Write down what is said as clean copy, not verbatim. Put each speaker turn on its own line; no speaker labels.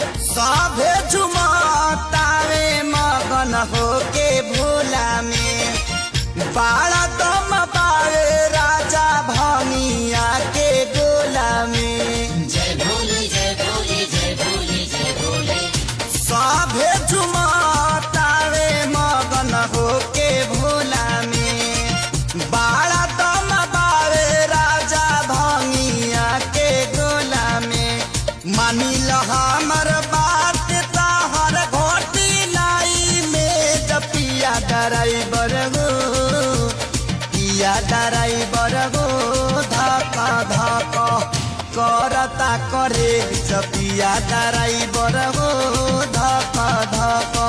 सभे झुमतावे मगन होके भोला में बाड़ा दम पावे राजा भंगिया के गोला में।
जय भोले जय भोले जय भोले जय भोले।
सभे झुमतावे मगन होके भोला में बाड़ा दम पावे राजा भंगिया के गोला में। मानिल हमर बात ताहर घोटी लाई में जपिया ड्राइवर गो पिया ड्राइवर गो धक्का धक्का करता करे जपिया ड्राइवर गो धक्का धक्का